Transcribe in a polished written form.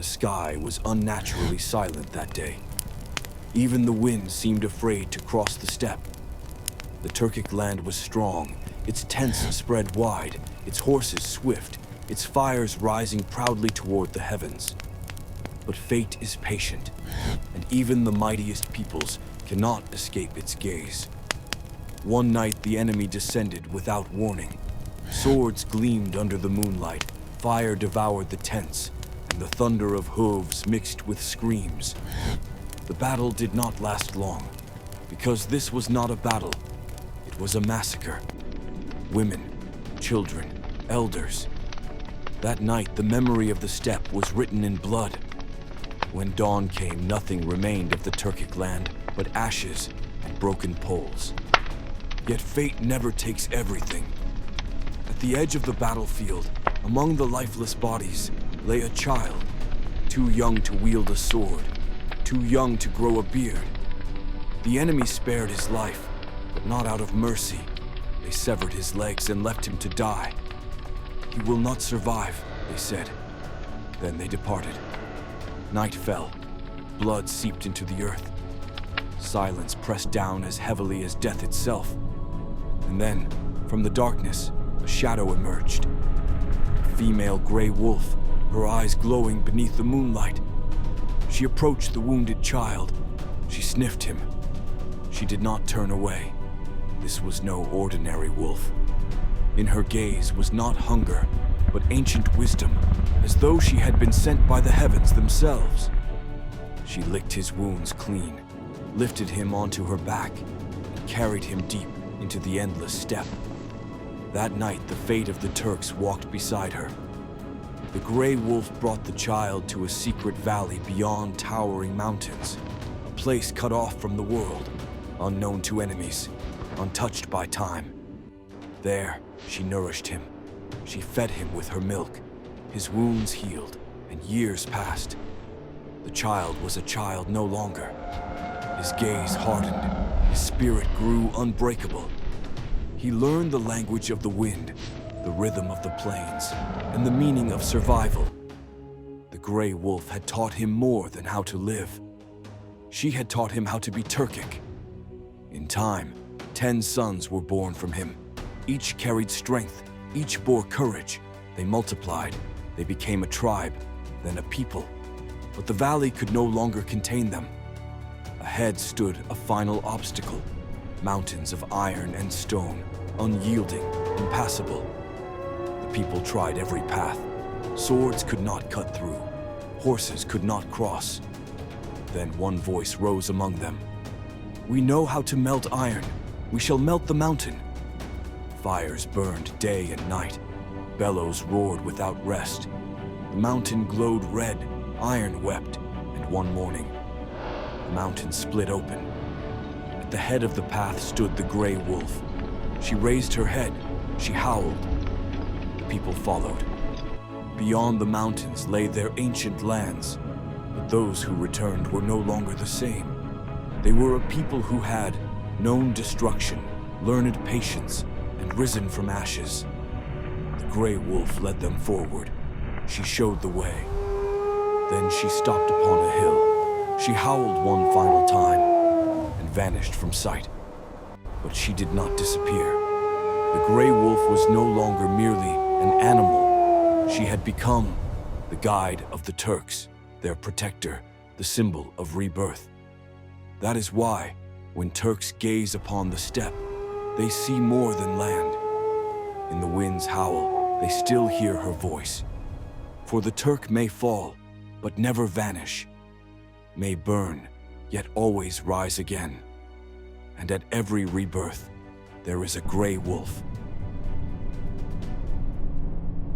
sky was unnaturally silent that day. Even the wind seemed afraid to cross the steppe. The Turkic land was strong, its tents spread wide, its horses swift, its fires rising proudly toward the heavens. But fate is patient, and even the mightiest peoples cannot escape its gaze. One night the enemy descended without warning. Swords gleamed under the moonlight, fire devoured the tents, and the thunder of hooves mixed with screams. The battle did not last long, because this was not a battle, it was a massacre. Women, children, elders. That night the memory of the steppe was written in blood. When dawn came, nothing remained of the Turkic land but ashes and broken poles. Yet fate never takes everything. At the edge of the battlefield, among the lifeless bodies, lay a child, too young to wield a sword, too young to grow a beard. The enemy spared his life, but not out of mercy. They severed his legs and left him to die. He will not survive, they said. Then they departed. Night fell. Blood seeped into the earth. Silence pressed down as heavily as death itself. And then, from the darkness, a shadow emerged. A female gray wolf, her eyes glowing beneath the moonlight. She approached the wounded child. She sniffed him. She did not turn away. This was no ordinary wolf. In her gaze was not hunger, but ancient wisdom, as though she had been sent by the heavens themselves. She licked his wounds clean, lifted him onto her back, and carried him deep into the endless steppe. That night, the fate of the Turks walked beside her. The gray wolf brought the child to a secret valley beyond towering mountains, a place cut off from the world, unknown to enemies, untouched by time. There, she nourished him. She fed him with her milk. His wounds healed, and years passed. The child was a child no longer. His gaze hardened. His spirit grew unbreakable. He learned the language of the wind, the rhythm of the plains, and the meaning of survival. The gray wolf had taught him more than how to live. She had taught him how to be Turkic. In time, 10 sons were born from him. Each carried strength, each bore courage. They multiplied, they became a tribe, then a people. But the valley could no longer contain them. Ahead stood a final obstacle, mountains of iron and stone, unyielding, impassable. The people tried every path. Swords could not cut through. Horses could not cross. Then one voice rose among them. "We know how to melt iron. We shall melt the mountain." Fires burned day and night. Bellows roared without rest. The mountain glowed red, iron wept, and one morning, the mountain split open. At the head of the path stood the gray wolf. She raised her head. She howled. The people followed. Beyond the mountains lay their ancient lands, but those who returned were no longer the same. They were a people who had known destruction, learned patience, and risen from ashes. The gray wolf led them forward. She showed the way. Then she stopped upon a hill. She howled one final time and vanished from sight. But she did not disappear. The gray wolf was no longer merely an animal. She had become the guide of the Turks, their protector, the symbol of rebirth. That is why, when Turks gaze upon the steppe, they see more than land. In the wind's howl, they still hear her voice. For the Turk may fall, but never vanish, may burn, yet always rise again. And at every rebirth, there is a gray wolf